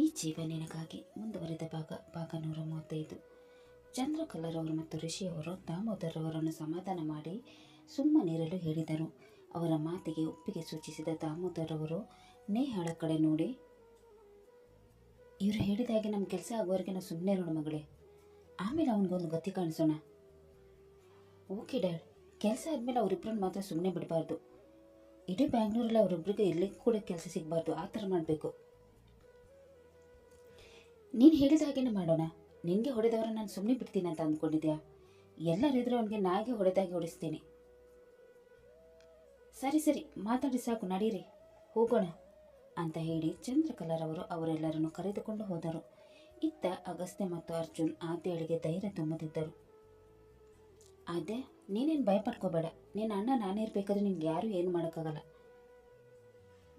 ಈ ಜೀವ ನಿನಗಾಗಿ ಮುಂದುವರೆದ ಭಾಗ 135. ಚಂದ್ರಕಲರ್ ಅವರು ಮತ್ತು ಋಷಿಯವರು ದಾಮೋದರ್ ಅವರನ್ನು ಸಮಾಧಾನ ಮಾಡಿ ಸುಮ್ಮನಿರಲು ಹೇಳಿದರು. ಅವರ ಮಾತಿಗೆ ಒಪ್ಪಿಗೆ ಸೂಚಿಸಿದ ದಾಮೋದರ್ ಅವರು ನೇಹಾಳ ಕಡೆ ನೋಡಿ, ಇವರು ಹೇಳಿದಾಗೆ ನಮ್ಮ ಕೆಲಸ ಆಗುವವರೆಗೆ ನಾವು ಸುಮ್ಮನೆ ಇರೋಣ ಮಗಳೇ, ಆಮೇಲೆ ಅವನಿಗೊಂದು ಗತಿ ಕಾಣಿಸೋಣ. ಓಕೆ ಡ್ಯಾಡ್, ಕೆಲಸ ಆದಮೇಲೆ ಅವರಿಬ್ಬರನ್ನು ಮಾತ್ರ ಸುಮ್ಮನೆ ಬಿಡಬಾರ್ದು. ಇಡೀ ಬ್ಯಾಂಗ್ಳೂರಲ್ಲಿ ಅವರಿಬ್ಬರಿಗೆ ಎಲ್ಲಿಗೂ ಕೂಡ ಕೆಲಸ ಸಿಗಬಾರ್ದು, ಆ ಥರ ಮಾಡಬೇಕು. ನೀನು ಹೇಳಿದ ಹಾಗೇನೆ ಮಾಡೋಣ. ನಿನಗೆ ಹೊಡೆದವರನ್ನು ನಾನು ಸುಮ್ಮನೆ ಬಿಡ್ತೀನಿ ಅಂತ ಅಂದ್ಕೊಂಡಿದ್ಯಾ? ಎಲ್ಲರಿದ್ರೂ ಅವನಿಗೆ ನಾಯಿಗೆ ಹೊಡೆದಾಗಿ ಹೊಡಿಸ್ತೀನಿ. ಸರಿ ಸರಿ, ಮಾತಾಡಿ ಸಾಕು, ನಡೀರಿ ಹೋಗೋಣ ಅಂತ ಹೇಳಿ ಚಂದ್ರಕಲರ್ ಅವರು ಅವರೆಲ್ಲರನ್ನು ಕರೆದುಕೊಂಡು ಹೋದರು. ಇತ್ತ ಅಗಸ್ತ್ಯ ಮತ್ತು ಅರ್ಜುನ್ ಆದ್ಯಳಿಗೆ ಧೈರ್ಯ ತುಂಬುತ್ತಿದ್ದರು. ಆದ್ಯ, ನೀನೇನು ಭಯಪಡ್ಕೋಬೇಡ. ನಿನ್ನ ಅಣ್ಣ ನಾನೇ ಇರಬೇಕಾದ್ರೆ ನಿನ್ಗೆ ಯಾರೂ ಏನು ಮಾಡೋಕ್ಕಾಗಲ್ಲ.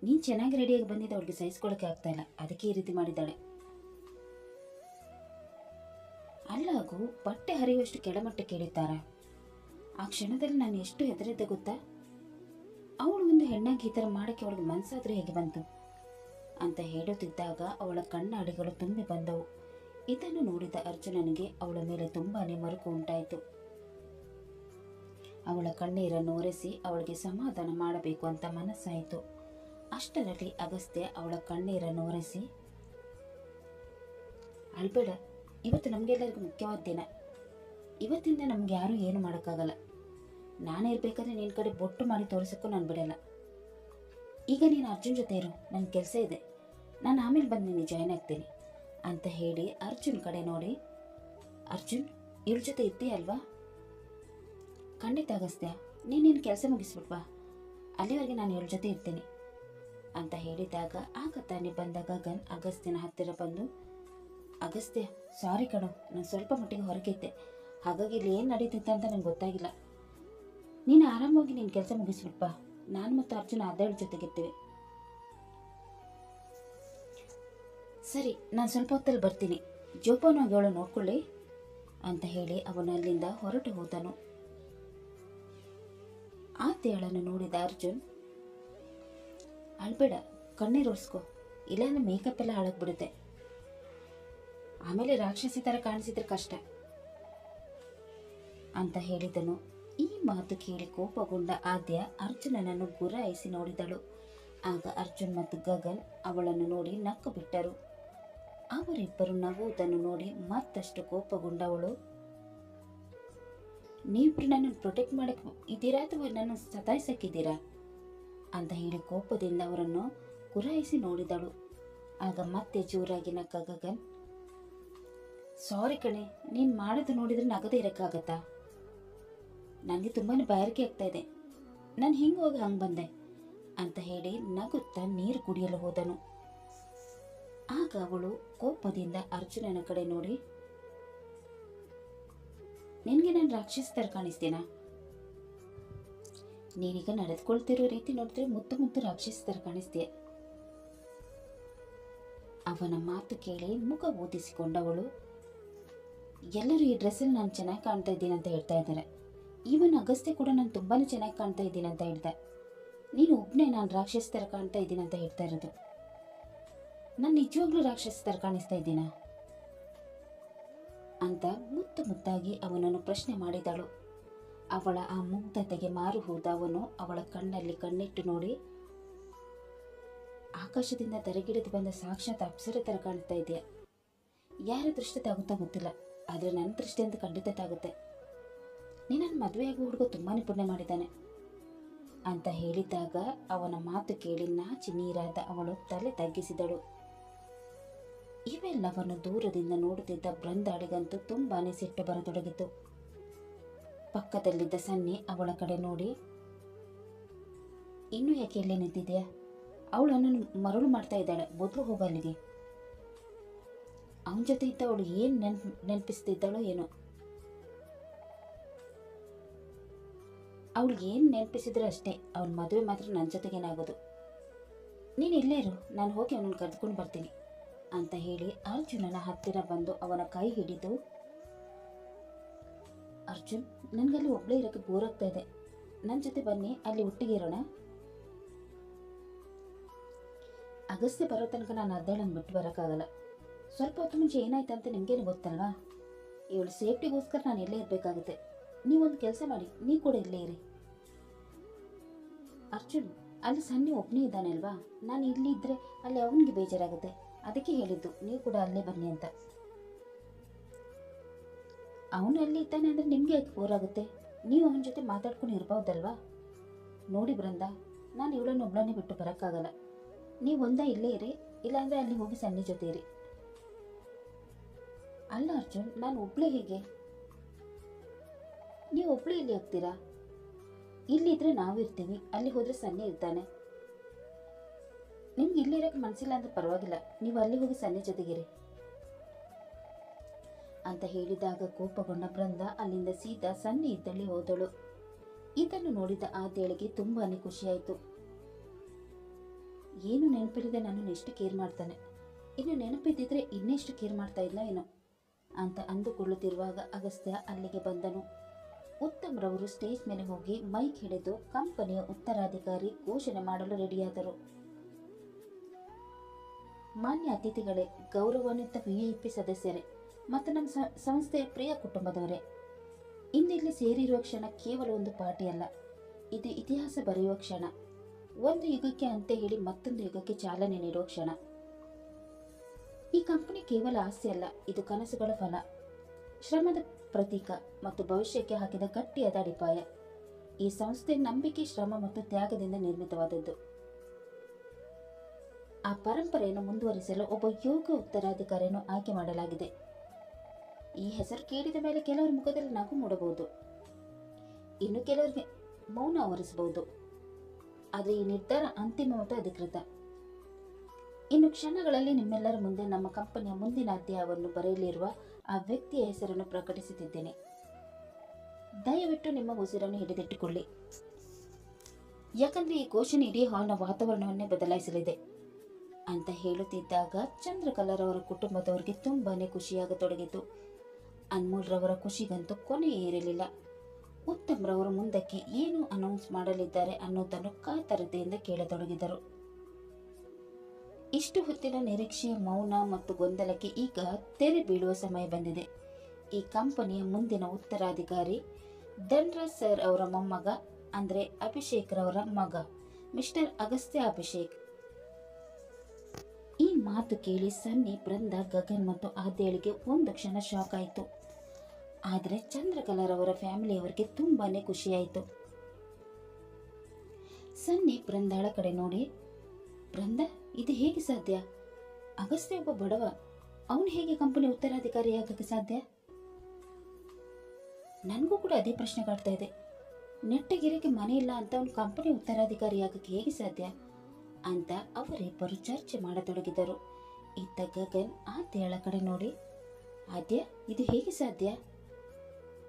ನೀನು ಚೆನ್ನಾಗಿ ರೆಡಿಯಾಗಿ ಬಂದಿದ್ದ ಅವಳಿಗೆ ಸಹಿಸ್ಕೊಳ್ಳೋಕ್ಕೆ ಆಗ್ತಾಯಿಲ್ಲ, ಅದಕ್ಕೆ ಈ ರೀತಿ ಮಾಡಿದ್ದಾಳೆ. ಅಲ್ಲಾಗೂ ಬಟ್ಟೆ ಹರಿಯುವಷ್ಟು ಕೆಳಮಟ್ಟಕ್ಕೆ ಇಳಿತಾರ. ಆ ಕ್ಷಣದಲ್ಲಿ ನಾನು ಎಷ್ಟು ಹೆದರಿದ್ದೆ ಗೊತ್ತಾ? ಅವಳು ಒಂದು ಹೆಣ್ಣಾಗಿ ಈ ಥರ ಮಾಡೋಕ್ಕೆ ಅವಳಿಗೆ ಮನಸ್ಸಾದ್ರೆ ಹೇಗೆ ಬಂತು ಅಂತ ಹೇಳುತ್ತಿದ್ದಾಗ ಅವಳ ಕಣ್ಣಾಡಿಗಳು ತುಂಬಿ ಬಂದವು. ಇದನ್ನು ನೋಡಿದ ಅರ್ಜುನನಿಗೆ ಅವಳ ಮೇಲೆ ತುಂಬಾನೇ ಮರುಕು ಉಂಟಾಯಿತು. ಅವಳ ಕಣ್ಣೀರನ್ನು ಒರೆಸಿ ಅವಳಿಗೆ ಸಮಾಧಾನ ಮಾಡಬೇಕು ಅಂತ ಮನಸ್ಸಾಯಿತು. ಅಷ್ಟರಲ್ಲಿ ಅಗಸ್ತ್ಯ ಅವಳ ಕಣ್ಣೀರನ್ನು ಒರೆಸಿ, ಅಳ್ಬೇಡ, ಇವತ್ತು ನಮಗೆಲ್ಲರಿಗೂ ಮುಖ್ಯವಾದ ದಿನ. ಇವತ್ತಿಂದ ನಮ್ಗೆ ಯಾರೂ ಏನು ಮಾಡೋಕ್ಕಾಗಲ್ಲ. ನಾನೇ ಇರಬೇಕಾದ್ರೆ ನಿನ್ನ ಕಡೆ ಬೊಟ್ಟು ಮಾಡಿ ತೋರಿಸೋಕ್ಕೂ ನಾನು ಬಿಡಲ್ಲ. ಈಗ ನೀನು ಅರ್ಜುನ್ ಜೊತೆ ಇರು, ನನ್ನ ಕೆಲಸ ಇದೆ, ನಾನು ಆಮೇಲೆ ಬಂದು ನಿನ್ನ ಜಾಯ್ನ್ ಆಗ್ತೀನಿ ಅಂತ ಹೇಳಿ ಅರ್ಜುನ್ ಕಡೆ ನೋಡಿ, ಅರ್ಜುನ್, ಇವಳ ಜೊತೆ ಇದ್ದೀಯ ಅಲ್ವಾ? ಖಂಡಿತ ಅಗಸ್ತ್ಯ, ನೀನೇನು ಕೆಲಸ ಮುಗಿಸ್ಬಿಟ್ವಾ, ಅಲ್ಲಿವರೆಗೆ ನಾನು ಇವಳ ಜೊತೆ ಇರ್ತೀನಿ ಅಂತ ಹೇಳಿದಾಗ ಆಗ ತಾನೇ ಬಂದ ಗಗನ್ ಅಗಸ್ತ್ಯನ ಹತ್ತಿರ ಬಂದು, ಅಗಸ್ತ್ಯ, ಸಾರಿ ಕಣೋ, ನಾನು ಸ್ವಲ್ಪ ಮಟ್ಟಿಗೆ ಹೊರಗಿದ್ದೆ, ಹಾಗಾಗಿ ಇಲ್ಲಿ ಏನು ನಡೀತಿತ್ತು ಅಂತ ನಂಗೆ ಗೊತ್ತಾಗಿಲ್ಲ. ನೀನು ಆರಾಮಾಗಿ ನಿನ್ನ ಕೆಲಸ ಮುಗಿಸ್ಬಿಟ್ಬಾ, ನಾನು ಮತ್ತು ಅರ್ಜುನ ಆದ್ಯಳ ಜೊತೆಗಿರ್ತೀವಿ. ಸರಿ, ನಾನು ಸ್ವಲ್ಪ ಹೊತ್ತಲ್ಲಿ ಬರ್ತೀನಿ, ಜೋಪಾನವಾಗಿ ಅವಳು ನೋಡ್ಕೊಳ್ಳಿ ಅಂತ ಹೇಳಿ ಅವನು ಅಲ್ಲಿಂದ ಹೊರಟು ಹೋದನು. ಆದ್ಯಳನ್ನು ನೋಡಿದ ಅರ್ಜುನ್, ಅಳ್ಬೇಡ, ಕಣ್ಣೀರು ಒರೆಸ್ಕೊ, ಇಲ್ಲಾಂದ್ರೆ ಮೇಕಪ್ ಎಲ್ಲ ಹಾಳಾಗ್ಬಿಡುತ್ತೆ, ಆಮೇಲೆ ರಾಕ್ಷಸಿ ಥರ ಕಾಣಿಸಿದ್ರೆ ಕಷ್ಟ ಅಂತ ಹೇಳಿದನು. ಈ ಮಾತು ಕೇಳಿ ಕೋಪಗೊಂಡ ಆದ್ಯ ಅರ್ಜುನನನ್ನು ಗುರಾಯಿಸಿ ನೋಡಿದಳು. ಆಗ ಅರ್ಜುನ್ ಮತ್ತು ಗಗನ್ ಅವಳನ್ನು ನೋಡಿ ನಕ್ಕು ಬಿಟ್ಟರು. ಅವರಿಬ್ಬರು ನಗುವುದನ್ನು ನೋಡಿ ಮತ್ತಷ್ಟು ಕೋಪಗೊಂಡವಳು, ನೀವಿಬ್ರು ನನ್ನನ್ನು ಪ್ರೊಟೆಕ್ಟ್ ಮಾಡಕ್ಕೆ ಇದ್ದೀರಾ ಅಥವಾ ನನ್ನ ಸತಾಯಿಸಕ್ಕಿದ್ದೀರಾ ಅಂತ ಹೇಳಿ ಕೋಪದಿಂದ ಅವರನ್ನು ಗುರಾಯಿಸಿ ನೋಡಿದಳು. ಆಗ ಮತ್ತೆ ಜೋರಾಗಿ ನಕ್ಕ ಗಗನ್, ಸಾರಿ ಕಣೆ, ನೀನು ಮಾಡೋದು ನೋಡಿದ್ರೆ ನಗದೇ ಇರೋಕ್ಕಾಗತ್ತಾ? ನನಗೆ ತುಂಬಾ ಬಾಯಾರಿಕೆ ಆಗ್ತಾ ಇದೆ, ನಾನು ಹಿಂಗೆ ಹೋಗಿ ಹಂಗೆ ಬಂದೆ ಅಂತ ಹೇಳಿ ನಗುತ್ತಾ ನೀರು ಕುಡಿಯಲು ಹೋದನು. ಆಗ ಅವಳು ಕೋಪದಿಂದ ಅರ್ಜುನನ ಕಡೆ ನೋಡಿ, ನಿನಗೆ ನಾನು ರಾಕ್ಷಸ ಥರ ಕಾಣಿಸ್ತೀನಾ? ನೀನೀಗ ನಡೆದುಕೊಳ್ತಿರೋ ರೀತಿ ನೋಡಿದ್ರೆ ಮುದ್ದು ಮುದ್ದು ರಾಕ್ಷಸ ಥರ ಕಾಣಿಸ್ತೀಯ. ಅವನ ಮಾತು ಕೇಳಿ ಮುಖ ಊದಿಸಿಕೊಂಡವಳು, ಎಲ್ಲರೂ ಈ ಡ್ರೆಸ್ಸಲ್ಲಿ ನಾನು ಚೆನ್ನಾಗಿ ಕಾಣ್ತಾ ಇದ್ದೀನಿ ಅಂತ ಹೇಳ್ತಾ ಇದ್ದಾರೆ. ಈವನ್ ಅಗಸ್ತ್ಯ ಕೂಡ ನಾನು ತುಂಬಾ ಚೆನ್ನಾಗಿ ಕಾಣ್ತಾ ಇದ್ದೀನಿ ಅಂತ ಹೇಳ್ದೆ. ನೀನು ಒಬ್ಬನೇ ನಾನು ರಾಕ್ಷಸ ಥರ ಕಾಣ್ತಾ ಇದ್ದೀನಿ ಅಂತ ಹೇಳ್ತಾ ಇರೋದು. ನಾನು ನಿಜವಾಗ್ಲೂ ರಾಕ್ಷಸ ಥರ ಕಾಣಿಸ್ತಾ ಇದ್ದೀನಾ ಅಂತ ಮುತ್ತು ಮುತ್ತಾಗಿ ಅವನನ್ನು ಪ್ರಶ್ನೆ ಮಾಡಿದಳು. ಅವಳ ಆ ಮುಗ್ಧತೆಗೆ ಮಾರು ಹೋದ ಅವನು ಅವಳ ಕಣ್ಣಲ್ಲಿ ಕಣ್ಣಿಟ್ಟು ನೋಡಿ, ಆಕಾಶದಿಂದ ತರಗಿಳಿದು ಬಂದ ಸಾಕ್ಷಾತ್ ಅಪ್ಸರ ಥರ ಕಾಣ್ತಾ ಇದೆಯಾ. ಯಾರ ದೃಷ್ಟಿ ತಾಗುತ್ತಾ ಗೊತ್ತಿಲ್ಲ, ಆದರೆ ನನ್ನ ದೃಷ್ಟಿಯಿಂದ ಖಂಡಿತ ತಾಗುತ್ತೆ. ನೀನನ್ನು ಮದುವೆಯಾಗಿ ಹುಡುಗ ತುಂಬಾ ಪುಣ್ಯ ಮಾಡಿದ್ದಾನೆ ಅಂತ ಹೇಳಿದಾಗ ಅವನ ಮಾತು ಕೇಳಿ ನಾಚಿ ನೀರಾದ ಅವಳು ತಲೆ ತಗ್ಗಿಸಿದಳು. ಇವೆಲ್ಲವನ್ನು ದೂರದಿಂದ ನೋಡುತ್ತಿದ್ದ ಬೃಂದಾಳಿಗಂತೂ ತುಂಬಾನೇ ಸಿಟ್ಟು ಬರತೊಡಗಿತು. ಪಕ್ಕದಲ್ಲಿದ್ದ ಸನ್ನಿ ಅವಳ ಕಡೆ ನೋಡಿ, ಇನ್ನೂ ಯಾಕೆ ಎಲ್ಲೇ ನಿಂತಿದೆಯಾ? ಅವಳನ್ನು ಮರಳು ಮಾಡ್ತಾ ಇದ್ದಾಳೆ, ಮೊದಲು ಹೋಗ ಅಲ್ಲಿಗೆ. ಅವನ ಜೊತೆ ಇದ್ದ ಅವಳು ಏನು ನೆನಪಿಸ್ತಿದ್ದಾಳೋ ಏನೋ. ಅವಳಿಗೆ ಏನು ನೆನಪಿಸಿದ್ರೆ ಅಷ್ಟೇ, ಅವನ ಮದುವೆ ಮಾತ್ರ ನನ್ನ ಜೊತೆಗೇನಾಗೋದು. ನೀನು ಇಲ್ಲೇ ಇರು, ನಾನು ಹೋಗಿ ಅವನನ್ನು ಕರೆದುಕೊಂಡು ಬರ್ತೀನಿ ಅಂತ ಹೇಳಿ ಅರ್ಜುನನ ಹತ್ತಿರ ಬಂದು ಅವನ ಕೈ ಹಿಡಿದು, ಅರ್ಜುನ್, ನನಗಲ್ಲಿ ಒಬ್ಬಳೇ ಇರೋಕ್ಕೆ ಬೋರ್ ಆಗ್ತಾ ಇದೆ, ನನ್ನ ಜೊತೆ ಬನ್ನಿ, ಅಲ್ಲಿ ಒಟ್ಟಿಗೆ ಇರೋಣ ಅಗಸ್ತ್ಯ ಬರೋ ತನಕ ನಾನು ಅರ್ಧಳನ್ನು ಬಿಟ್ಟು ಬರೋಕ್ಕಾಗಲ್ಲ. ಸ್ವಲ್ಪ ಹೊತ್ತು ಮುಂಚೆ ಏನಾಯ್ತು ಅಂತ ನಿಮಗೇನು ಗೊತ್ತಲ್ವಾ? ಇವಳು ಸೇಫ್ಟಿಗೋಸ್ಕರ ನಾನು ಇಲ್ಲೇ ಇರಬೇಕಾಗುತ್ತೆ. ನೀವೊಂದು ಕೆಲಸ ಮಾಡಿ, ನೀವು ಕೂಡ ಇಲ್ಲೇ ಇರಿ. ಅರ್ಜುನ್, ಅಲ್ಲಿ ಸನ್ನಿ ಒಬ್ಬನೇ ಇದ್ದಾನೆ ಅಲ್ವಾ? ನಾನು ಇಲ್ಲಿ ಇದ್ದರೆ ಅಲ್ಲಿ ಅವನಿಗೆ ಬೇಜಾರಾಗುತ್ತೆ. ಅದಕ್ಕೆ ಹೇಳಿದ್ದು ನೀವು ಕೂಡ ಅಲ್ಲೇ ಬನ್ನಿ ಅಂತ. ಅವನು ಅಲ್ಲಿ ಇದ್ದಾನೆ ಅಂದರೆ ನಿಮಗೆ ಯಾಕೆ ಬೋರ್ ಆಗುತ್ತೆ? ನೀವು ಅವನ ಜೊತೆ ಮಾತಾಡ್ಕೊಂಡು ಇರ್ಬೋದಲ್ವಾ? ನೋಡಿ ಬೃಂದ, ನಾನು ಇವಳನ್ನು ಒಬ್ಬಳನ್ನೇ ಬಿಟ್ಟು ಬರೋಕ್ಕಾಗಲ್ಲ. ನೀವು ಒಂದ ಇಲ್ಲೇ ಇರಿ, ಇಲ್ಲಾಂದರೆ ಅಲ್ಲಿ ಹೋಗಿ ಸನ್ನಿ ಜೊತೆ ಇರಿ. ಅಲ್ಲ ಅರ್ಜುನ್, ನಾನು ಒಬ್ಬಳೇ ಹೇಗೆ? ನೀವು ಒಬ್ಬಳೇ ಇಲ್ಲಿ ಹೋಗ್ತೀರಾ? ಇಲ್ಲಿದ್ರೆ ನಾವು ಇರ್ತೀವಿ, ಅಲ್ಲಿ ಹೋದರೆ ಸನ್ನಿ ಇರ್ತಾನೆ. ನಿಮ್ಗೆ ಇಲ್ಲಿರೋಕ್ಕೆ ಮನಸ್ಸಿಲ್ಲ ಅಂದರೆ ಪರವಾಗಿಲ್ಲ, ನೀವು ಅಲ್ಲಿ ಹೋಗಿ ಸನ್ನಿ ಜೊತೆಗಿರಿ ಅಂತ ಹೇಳಿದಾಗ ಕೋಪಗೊಂಡ ಬೃಂದ ಅಲ್ಲಿಂದ ಸೀದಾ ಸನ್ನಿ ಇದ್ದಲ್ಲಿ ಹೋದಳು. ಇದನ್ನು ನೋಡಿದ ಆದ್ಯಳಿಗೆ ತುಂಬಾನೇ ಖುಷಿಯಾಯಿತು. ಏನು ನೆನಪಿಲ್ಲದೆ ನನ್ನನ್ನು ಎಷ್ಟು ಕೇರ್ ಮಾಡ್ತಾನೆ, ಇನ್ನು ನೆನಪಿದ್ದಿದ್ರೆ ಇನ್ನೆಷ್ಟು ಕೇರ್ ಮಾಡ್ತಾ ಇಲ್ಲ ಏನೋ ಅಂತ ಅಂದುಕೊಳ್ಳುತ್ತಿರುವಾಗ ಅಗಸ್ತ್ಯ ಅಲ್ಲಿಗೆ ಬಂದನು. ಉತ್ತಮ್ರವರು ಸ್ಟೇಜ್ ಮೇಲೆ ಹೋಗಿ ಮೈಕ್ ಹಿಡಿದು ಕಂಪನಿಯ ಉತ್ತರಾಧಿಕಾರಿ ಘೋಷಣೆ ಮಾಡಲು ರೆಡಿಯಾದರು. ಮಾನ್ಯ ಅತಿಥಿಗಳೇ, ಗೌರವಾನ್ವಿತ VIP ಸದಸ್ಯರೇ ಮತ್ತು ನಮ್ಮ ಸಂಸ್ಥೆಯ ಪ್ರಿಯ ಕುಟುಂಬದವರೇ, ಇಂದಿಲ್ಲಿ ಸೇರಿರುವ ಕ್ಷಣ ಕೇವಲ ಒಂದು ಪಾರ್ಟಿ ಅಲ್ಲ, ಇದು ಇತಿಹಾಸ ಬರೆಯುವ ಕ್ಷಣ. ಒಂದು ಯುಗಕ್ಕೆ ಅಂತ್ಯ ಹೇಳಿ ಮತ್ತೊಂದು ಯುಗಕ್ಕೆ ಚಾಲನೆ ನೀಡುವ ಕ್ಷಣ. ಈ ಕಂಪನಿ ಕೇವಲ ಆಸ್ತಿ ಅಲ್ಲ, ಇದು ಕನಸುಗಳ ಫಲ, ಶ್ರಮದ ಪ್ರತೀಕ ಮತ್ತು ಭವಿಷ್ಯಕ್ಕೆ ಹಾಕಿದ ಗಟ್ಟಿಯಾದ ಅಡಿಪಾಯ. ಈ ಸಂಸ್ಥೆ ನಂಬಿಕೆ, ಶ್ರಮ ಮತ್ತು ತ್ಯಾಗದಿಂದ ನಿರ್ಮಿತವಾದದ್ದು. ಆ ಪರಂಪರೆಯನ್ನು ಮುಂದುವರಿಸಲು ಒಬ್ಬ ಯೋಗ್ಯ ಉತ್ತರಾಧಿಕಾರಿಯನ್ನು ಆಯ್ಕೆ ಮಾಡಲಾಗಿದೆ. ಈ ಹೆಸರು ಕೇಳಿದ ಮೇಲೆ ಕೆಲವರ ಮುಖದಲ್ಲಿ ನಗು ಮೂಡಬಹುದು, ಇನ್ನು ಕೆಲವರಿಗೆ ಮೌನ ಆವರಿಸಬಹುದು. ಆದರೆ ಈ ನಿರ್ಧಾರ ಅಂತಿಮ ಮತ್ತು ಅಧಿಕೃತ. ಇನ್ನು ಕ್ಷಣಗಳಲ್ಲಿ ನಿಮ್ಮೆಲ್ಲರ ಮುಂದೆ ನಮ್ಮ ಕಂಪನಿಯ ಮುಂದಿನ ಅಧ್ಯಾಯವನ್ನು ಬರೆಯಲಿರುವ ಆ ವ್ಯಕ್ತಿಯ ಹೆಸರನ್ನು ಪ್ರಕಟಿಸುತ್ತಿದ್ದೇನೆ. ದಯವಿಟ್ಟು ನಿಮ್ಮ ಉಸಿರನ್ನು ಹಿಡಿದಿಟ್ಟುಕೊಳ್ಳಿ, ಯಾಕಂದ್ರೆ ಈ ಘೋಷಣೆ ಇಡೀ ಹಾಲ್ನ ವಾತಾವರಣವನ್ನೇ ಬದಲಾಯಿಸಲಿದೆ ಅಂತ ಹೇಳುತ್ತಿದ್ದಾಗ ಚಂದ್ರಕಲರ್ ಅವರ ಕುಟುಂಬದವರಿಗೆ ತುಂಬಾನೇ ಖುಷಿಯಾಗತೊಡಗಿತು. ಅನ್ಮೋಲ್ ರವರ ಖುಷಿಗಂತೂ ಕೊನೆಯೇ ಇರಲಿಲ್ಲ. ಉತ್ತಮ್ ರವರು ಮುಂದಕ್ಕೆ ಏನು ಅನೌನ್ಸ್ ಮಾಡಲಿದ್ದಾರೆ ಅನ್ನೋದನ್ನು ಕಾತರತೆಯಿಂದ ಕೇಳತೊಡಗಿದರು. ಇಷ್ಟು ಹೊತ್ತಿನ ನಿರೀಕ್ಷೆಯ ಮೌನ ಮತ್ತು ಗೊಂದಲಕ್ಕೆ ಈಗ ತೆರೆ ಬೀಳುವ ಸಮಯ ಬಂದಿದೆ. ಈ ಕಂಪನಿಯ ಮುಂದಿನ ಉತ್ತರಾಧಿಕಾರಿ ಧನ್ರಾಜ್ ಸರ್ ಅವರ ಮೊಮ್ಮಗ, ಅಂದ್ರೆ ಅಭಿಷೇಕ್ ರವರ ಮಗ, ಮಿಸ್ಟರ್ ಅಗಸ್ತ್ಯ ಅಭಿಷೇಕ್. ಈ ಮಾತು ಕೇಳಿ ಸನ್ನಿ, ಬೃಂದ, ಗಗನ್ ಮತ್ತು ಆದ್ಯಳಿಗೆ ಒಂದು ಕ್ಷಣ ಶಾಕ್ ಆಯಿತು. ಆದರೆ ಚಂದ್ರಕಲರ್ ಅವರ ಫ್ಯಾಮಿಲಿಯವರಿಗೆ ತುಂಬಾನೇ ಖುಷಿಯಾಯಿತು. ಸನ್ನಿ ಬೃಂದಾಳ ಕಡೆ ನೋಡಿ, ಬೃಂದ, ಇದು ಹೇಗೆ ಸಾಧ್ಯ? ಅಗಸ್ತ್ಯ ಒಬ್ಬ ಬಡವ, ಅವನು ಹೇಗೆ ಕಂಪನಿ ಉತ್ತರಾಧಿಕಾರಿಯಾಗಕ್ಕೆ ಸಾಧ್ಯ? ನನಗೂ ಕೂಡ ಅದೇ ಪ್ರಶ್ನೆ ಕಾಡ್ತಾ ಇದೆ. ನೆಟ್ಟಗಿರಕ್ಕೆ ಮನೆ ಇಲ್ಲ ಅಂತ ಅವನು ಕಂಪನಿ ಉತ್ತರಾಧಿಕಾರಿಯಾಗಕ್ಕೆ ಹೇಗೆ ಸಾಧ್ಯ ಅಂತ ಅವರಿಬ್ಬರು ಚರ್ಚೆ ಮಾಡತೊಡಗಿದರು. ಇತ್ತ ಗಗನ್ ಆದ್ಯಳ ಕಡೆ ನೋಡಿ, ಆದ್ಯ, ಇದು ಹೇಗೆ ಸಾಧ್ಯ?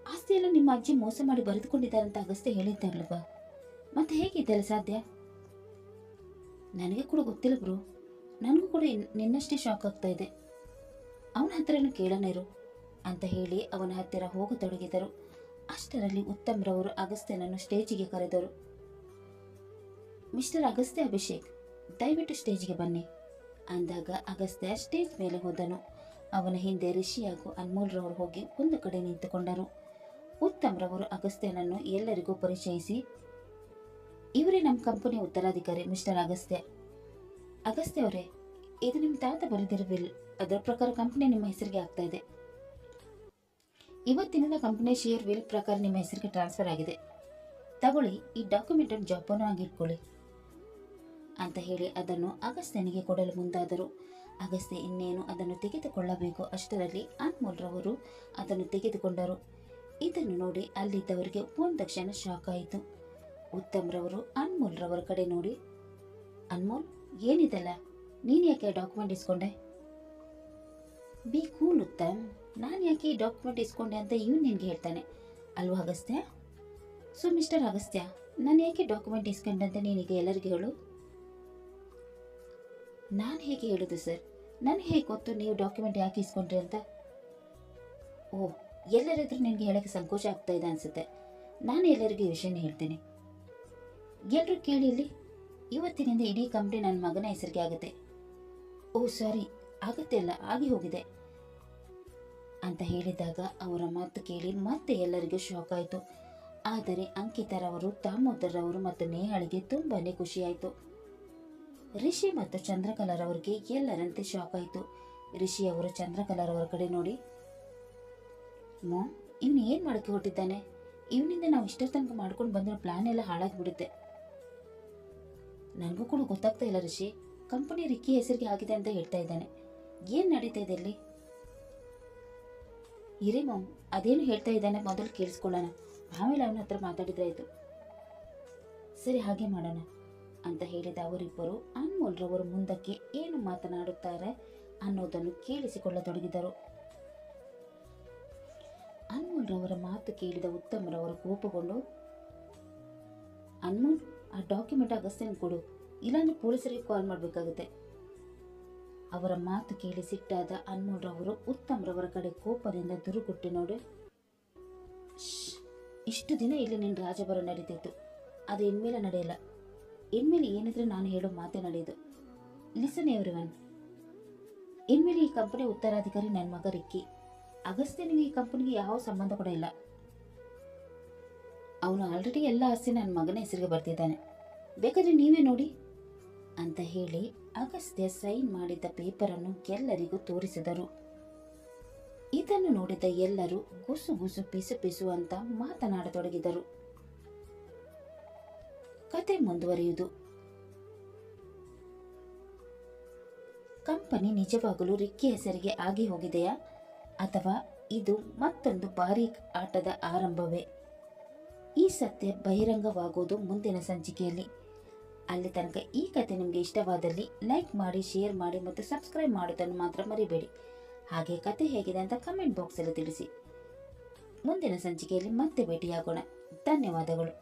ಆಸ್ತಿಯೆಲ್ಲ ನಿಮ್ಮ ಅಜ್ಜಿ ಮೋಸ ಮಾಡಿ ಬರೆದುಕೊಂಡಿದ್ದಾರಂತ ಅಗಸ್ತ್ಯ ಹೇಳಿದ್ದಾರಲ್ವಾ, ಮತ್ತೆ ಹೇಗಿದ್ದಲ್ಲ ಸಾಧ್ಯ? ನನಗೆ ಕೂಡ ಗೊತ್ತಿಲ್ಲ ಬ್ರೋ, ನನಗೂ ಕೂಡ ನಿನ್ನಷ್ಟೇ ಶಾಕ್ ಆಗ್ತಾ ಇದೆ. ಅವನ ಹತ್ರನೂ ಕೇಳೋಣ ಇರು ಅಂತ ಹೇಳಿ ಅವನ ಹತ್ತಿರ ಹೋಗತೊಡಗಿದರು. ಅಷ್ಟರಲ್ಲಿ ಉತ್ತಮ್ ರವರು ಅಗಸ್ತ್ಯನನ್ನು ಸ್ಟೇಜಿಗೆ ಕರೆದರು. ಮಿಸ್ಟರ್ ಅಗಸ್ತ್ಯ ಅಭಿಷೇಕ್, ದಯವಿಟ್ಟು ಸ್ಟೇಜ್ಗೆ ಬನ್ನಿ ಅಂದಾಗ ಅಗಸ್ತ್ಯ ಸ್ಟೇಜ್ ಮೇಲೆ ಹೋದನು. ಅವನ ಹಿಂದೆ ರಿಷಿ ಹಾಗೂ ಅನ್ಮೋಲ್ ರವರು ಹೋಗಿ ಒಂದು ಕಡೆ ನಿಂತುಕೊಂಡರು. ಉತ್ತಮ್ ರವರು ಅಗಸ್ತ್ಯನನ್ನು ಎಲ್ಲರಿಗೂ ಪರಿಚಯಿಸಿ, ಇವರೇ ನಮ್ಮ ಕಂಪನಿ ಉತ್ತರಾಧಿಕಾರಿ ಮಿಸ್ಟರ್ ಅಗಸ್ತ್ಯ. ಅಗಸ್ತ್ಯ ಅವರೇ, ಇದು ನಿಮ್ಮ ತಾತ ಬರೆದಿರೋ ವಿಲ್, ಅದರ ಪ್ರಕಾರ ಕಂಪನಿ ನಿಮ್ಮ ಹೆಸರಿಗೆ ಆಗ್ತಾ ಇದೆ. ಇವತ್ತಿನಿಂದ ಕಂಪನಿ ಶೇರ್ ವಿಲ್ ಪ್ರಕಾರ ನಿಮ್ಮ ಹೆಸರಿಗೆ ಟ್ರಾನ್ಸ್ಫರ್ ಆಗಿದೆ. ತಗೊಳ್ಳಿ, ಈ ಡಾಕ್ಯುಮೆಂಟ್ ಅನ್ನು ಜೋಪಾನ ಆಗಿಟ್ಕೊಳ್ಳಿ ಅಂತ ಹೇಳಿ ಅದನ್ನು ಅಗಸ್ತ್ಯನಿಗೆ ಕೊಡಲು ಮುಂದಾದರು. ಅಗಸ್ತ್ಯ ಇನ್ನೇನು ಅದನ್ನು ತೆಗೆದುಕೊಳ್ಳಬೇಕು ಅಷ್ಟರಲ್ಲಿ ಅನ್ಮೋಲ್ ರವರು ಅದನ್ನು ತೆಗೆದುಕೊಂಡರು. ಇದನ್ನು ನೋಡಿ ಅಲ್ಲಿದ್ದವರಿಗೆ ಒಂದು ಕ್ಷಣ ಶಾಕ್ ಆಯಿತು. ಉತ್ತಮ್ ರವರು ಅನ್ಮೋಲ್ ರವರ ಕಡೆ ನೋಡಿ, ಅನ್ಮೋಲ್, ಏನಿದೆಲ್ಲ, ನೀನು ಯಾಕೆ ಡಾಕ್ಯುಮೆಂಟ್ ಇಸ್ಕೊಂಡೆ? ಬಿ ಕೂಲ್ ಉತ್ತಮ್, ನಾನು ಯಾಕೆ ಈ ಡಾಕ್ಯುಮೆಂಟ್ ಇಸ್ಕೊಂಡೆ ಅಂತ ಇವನು ನಿನಗೆ ಹೇಳ್ತಾನೆ ಅಲ್ವಾ ಅಗಸ್ತ್ಯ? ಸೊ ಮಿಸ್ಟರ್ ಅಗಸ್ತ್ಯ, ನಾನು ಯಾಕೆ ಡಾಕ್ಯುಮೆಂಟ್ ಇಸ್ಕೊಂಡೆ ಅಂತ ನೀನೀಗ ಎಲ್ಲರಿಗೂ ಹೇಳು. ನಾನು ಹೇಗೆ ಹೇಳೋದು ಸರ್? ನನಗೆ ಹೇಗೆ ಗೊತ್ತು ನೀವು ಡಾಕ್ಯುಮೆಂಟ್ ಯಾಕೆ ಇಸ್ಕೊಂಡ್ರಿ ಅಂತ? ಓಹ್, ಎಲ್ಲರಿದ್ರು ನಿನಗೆ ಹೇಳೋಕ್ಕೆ ಸಂಕೋಚ ಆಗ್ತಾ ಇದೆ ಅನಿಸುತ್ತೆ. ನಾನು ಎಲ್ಲರಿಗೂ ಈ ವಿಷಯನ ಹೇಳ್ತೀನಿ. ಎಲ್ಲರೂ ಕೇಳಿ ಇಲ್ಲಿ, ಇವತ್ತಿನಿಂದ ಇಡೀ ಕಂಪ್ನಿ ನನ್ನ ಮಗನ ಹೆಸರಿಗೆ ಆಗುತ್ತೆ. ಓ ಸಾರಿ, ಆಗತ್ತೆ ಅಲ್ಲ, ಆಗಿ ಹೋಗಿದೆ ಅಂತ ಹೇಳಿದಾಗ ಅವರ ಮಾತು ಕೇಳಿ ಮತ್ತೆ ಎಲ್ಲರಿಗೂ ಶಾಕ್ ಆಯಿತು. ಆದರೆ ಅಂಕಿತರವರು, ದಾಮೋದರ್ರವರು ಮತ್ತು ನೇಹಾಳಿಗೆ ತುಂಬಾನೇ ಖುಷಿಯಾಯಿತು. ರಿಷಿ ಮತ್ತು ಚಂದ್ರಕಲಾರವರಿಗೆ ಎಲ್ಲರಂತೆ ಶಾಕ್ ಆಯಿತು. ರಿಷಿ ಅವರು ಚಂದ್ರಕಲಾರವರ ಕಡೆ ನೋಡಿ, ಮಾಮ್, ಇವನು ಏನು ಮಾಡಕ್ಕೆ ಹೊರಟಿದ್ದಾನೆ? ಇವನಿಂದ ನಾವು ಇಷ್ಟರ ತನಕ ಮಾಡ್ಕೊಂಡು ಬಂದಿರೋ ಪ್ಲಾನ್ ಎಲ್ಲ ಹಾಳಾಗಿಬಿಡುತ್ತೆ. ನನಗೂ ಕೂಡ ಗೊತ್ತಾಗ್ತಾ ಇಲ್ಲ ರಿಷಿ. ಕಂಪನಿ ರಿಕ್ಕಿ ಹೆಸರಿಗೆ ಆಗಿದೆ ಅಂತ ಹೇಳ್ತಾ ಇದ್ದಾನೆ. ಏನು ನಡೀತಾ ಇದೆ ಇಲ್ಲಿ? ಇರಿ ಮಾಮ್, ಅದೇನು ಹೇಳ್ತಾ ಇದ್ದಾನೆ ಮೊದಲು ಕೇಳಿಸ್ಕೊಳ್ಳೋಣ, ಆಮೇಲೆ ಅವನ ಹತ್ರ ಮಾತಾಡಿದ್ರಾಯ್ತು. ಸರಿ, ಹಾಗೆ ಮಾಡೋಣ ಅಂತ ಹೇಳಿದ ಅವರಿಬ್ಬರು ಅನ್ಮೋಲ್ರವರು ಮುಂದಕ್ಕೆ ಏನು ಮಾತನಾಡುತ್ತಾರೆ ಅನ್ನೋದನ್ನು ಕೇಳಿಸಿಕೊಳ್ಳತೊಡಗಿದರು. ಅನ್ಮೋಲ್ರವರ ಮಾತು ಕೇಳಿದ ಉತ್ತಮ್ರವರು ಕೋಪಗೊಂಡು, ಅನ್ಮೋಲ್, ಆ ಡಾಕ್ಯುಮೆಂಟ್ ಅಗಸ್ತ್ಯನ್ ಕೊಡು, ಇಲ್ಲಾಂದ್ರೆ ಪೊಲೀಸರಿಗೆ ಕಾಲ್ ಮಾಡಬೇಕಾಗುತ್ತೆ. ಅವರ ಮಾತು ಕೇಳಿ ಸಿಟ್ಟಾದ ಅನ್ಮೋಲ್ರವರು ಉತ್ತಮ್ರವರ ಕಡೆ ಕೋಪದಿಂದ ದುರುಗುಟ್ಟಿ ನೋಡಿ, ಇಷ್ಟು ದಿನ ಇಲ್ಲಿ ನಿನ್ನ ರಾಜಭರ ನಡೀತಿತ್ತು, ಅದು ಇನ್ಮೇಲೆ ನಡೆಯಲ್ಲ. ಇನ್ಮೇಲೆ ಏನಿದ್ರೆ ನಾನು ಹೇಳೋ ಮಾತೇ ನಡೆಯೋದು. ಲಿಸನ್ ಎವ್ರಿವನ್, ಇನ್ಮೇಲೆ ಈ ಕಂಪನಿ ಉತ್ತರಾಧಿಕಾರಿ ನನ್ನ ಮಗ ರಿಕ್ಕಿ. ಅಗಸ್ತ್ಯನಿಗೆ ಈ ಕಂಪನಿಗೆ ಯಾವ ಸಂಬಂಧ ಕೂಡ ಇಲ್ಲ. ಅವನು ಆಲ್ರೆಡಿ ಎಲ್ಲ ಆಸ್ತಿ ನನ್ನ ಮಗನ ಹೆಸರಿಗೆ ಬರ್ತಿದ್ದಾನೆ, ಬೇಕಾದ್ರೆ ನೀವೇ ನೋಡಿ ಅಂತ ಹೇಳಿ ಅಗಸ್ತ್ಯ ಸೈನ್ ಮಾಡಿದ್ದ ಪೇಪರನ್ನು ಎಲ್ಲರಿಗೂ ತೋರಿಸಿದರು. ಇದನ್ನು ನೋಡಿದ ಎಲ್ಲರೂ ಗುಸು ಗುಸು ಪಿಸು ಪಿಸು ಅಂತ ಮಾತನಾಡತೊಡಗಿದರು. ಕತೆ ಮುಂದುವರಿಯುವುದು. ಕಂಪನಿ ನಿಜವಾಗಲೂ ರಿಕ್ಕಿ ಹೆಸರಿಗೆ ಆಗಿ ಹೋಗಿದೆಯಾ, ಅಥವಾ ಇದು ಮತ್ತೊಂದು ಭಾರೀ ಆಟದ ಆರಂಭವೇ? ಈ ಸತ್ಯ ಬಹಿರಂಗವಾಗುವುದು ಮುಂದಿನ ಸಂಚಿಕೆಯಲ್ಲಿ. ಅಲ್ಲಿ ತನಕ ಈ ಕತೆ ನಿಮಗೆ ಇಷ್ಟವಾದಲ್ಲಿ ಲೈಕ್ ಮಾಡಿ, ಶೇರ್ ಮಾಡಿ ಮತ್ತು ಸಬ್ಸ್ಕ್ರೈಬ್ ಮಾಡೋದನ್ನು ಮಾತ್ರ ಮರಿಬೇಡಿ. ಹಾಗೆ ಕತೆ ಹೇಗಿದೆ ಅಂತ ಕಮೆಂಟ್ ಬಾಕ್ಸಲ್ಲಿ ತಿಳಿಸಿ. ಮುಂದಿನ ಸಂಚಿಕೆಯಲ್ಲಿ ಮತ್ತೆ ಭೇಟಿಯಾಗೋಣ. ಧನ್ಯವಾದಗಳು.